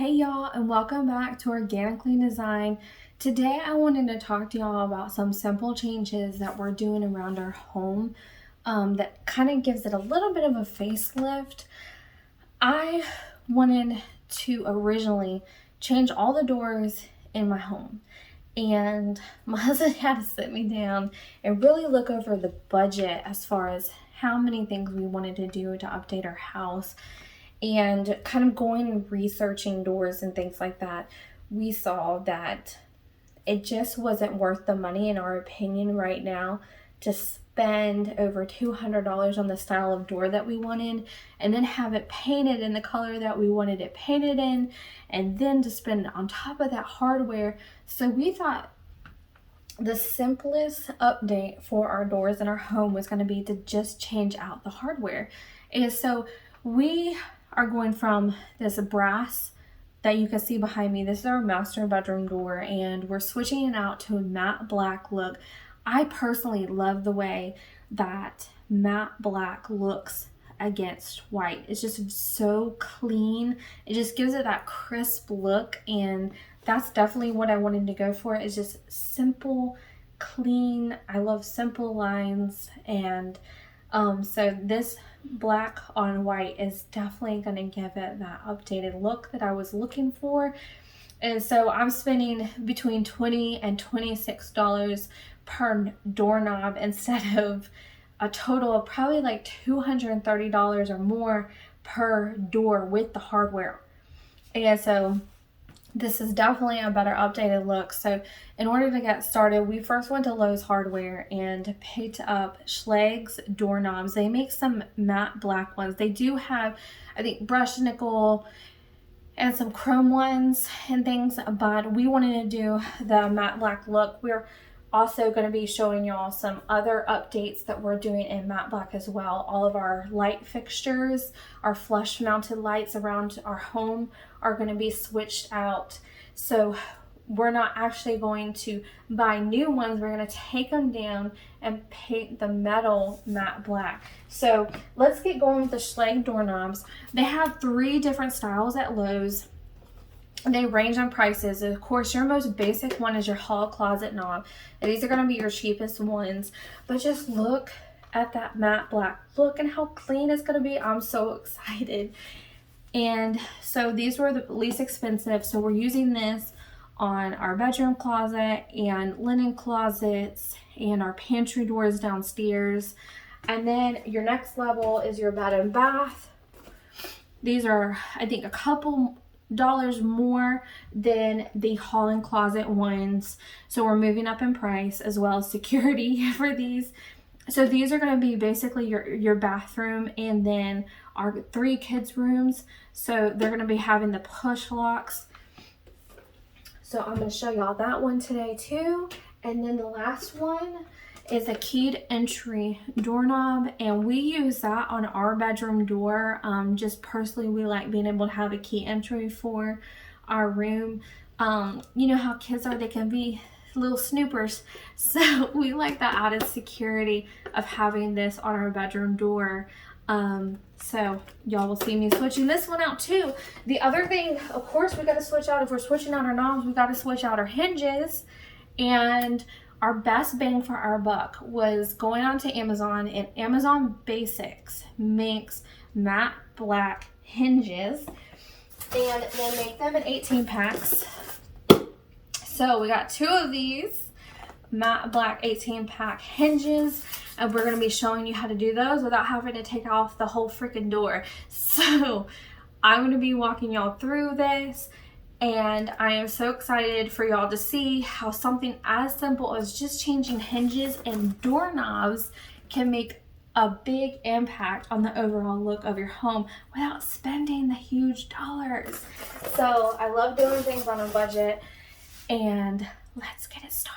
Hey y'all, and welcome back to Organically Design. Today I wanted to talk to y'all about some simple changes that we're doing around our home that kind of gives it a little bit of a facelift. I wanted to originally change all the doors in my home, and my husband had to sit me down and really look over the budget as far as how many things we wanted to do to update our house. And kind of going and researching doors and things like that, we saw that it just wasn't worth the money, in our opinion, right now, to spend over $200 on the style of door that we wanted and then have it painted in the color that we wanted it painted in, and then to spend on top of that hardware. So we thought the simplest update for our doors in our home was going to be to just change out the hardware. And so we are going from this brass that you can see behind me. This is our master bedroom door, and we're switching it out to a matte black look. I personally love the way that matte black looks against white. It's just so clean. It just gives it that crisp look, and that's definitely what I wanted to go for. It's just simple, clean. I love simple lines, and so this black on white is definitely going to give it that updated look that I was looking for. And so I'm spending between $20 and $26 per doorknob instead of a total of probably like $230 or more per door with the hardware. And so this is definitely a better updated look. So in order to get started, we first went to Lowe's Hardware and picked up Schlage's doorknobs. They make some matte black ones. They do have, I think, brushed nickel and some chrome ones and things, but we wanted to do the matte black look. We're also going to be showing y'all some other updates that we're doing in matte black as well. All of our light fixtures, our flush mounted lights around our home are going to be switched out. So we're not actually going to buy new ones. We're going to take them down and paint the metal matte black. So let's get going with the Schlage doorknobs. They have 3 different styles at Lowe's. They range in prices. Of course, your most basic one is your hall closet knob. And these are going to be your cheapest ones. But just look at that matte black look and how clean it's going to be. I'm so excited. And so these were the least expensive. So we're using this on our bedroom closet and linen closets and our pantry doors downstairs. And then your next level is your bed and bath. These are, I think, a couple dollars more than the hall and closet ones. So we're moving up in price, as well as security for these. So these are going to be basically your bathroom and then our 3 kids' rooms. So they're going to be having the push locks. So I'm going to show y'all that one today too. And then the last one is a keyed entry doorknob, and we use that on our bedroom door. Just personally, we like being able to have a key entry for our room. You know how kids are, they can be little snoopers. So we like that added security of having this on our bedroom door. So y'all will see me switching this one out too. The other thing, of course, we got to switch out, if we're switching out our knobs, we got to switch out our hinges. And our best bang for our buck was going onto Amazon, and Amazon Basics makes matte black hinges, and they make them in 18 packs. So we got 2 of these matte black 18 pack hinges, and we're going to be showing you how to do those without having to take off the whole freaking door. So I'm going to be walking y'all through this, and I am so excited for y'all to see how something as simple as just changing hinges and doorknobs can make a big impact on the overall look of your home without spending the huge dollars. So I love doing things on a budget, and let's get it started.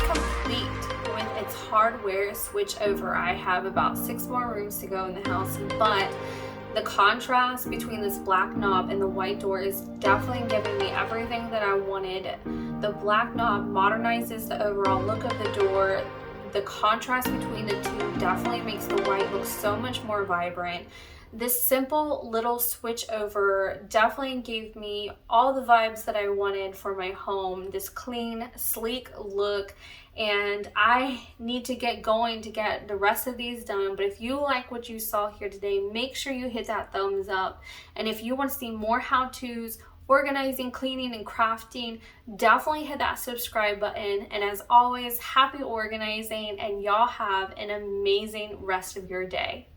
complete with its hardware switch over. I have about 6 more rooms to go in the house, but the contrast between this black knob and the white door is definitely giving me everything that I wanted. The black knob modernizes the overall look of the door. The contrast between the two definitely makes the white look so much more vibrant. This simple little switch over definitely gave me all the vibes that I wanted for my home. This clean, sleek look, and I need to get going to get the rest of these done. But if you like what you saw here today, make sure you hit that thumbs up. And if you want to see more how-tos, organizing, cleaning, and crafting, definitely hit that subscribe button. And as always, happy organizing, and y'all have an amazing rest of your day.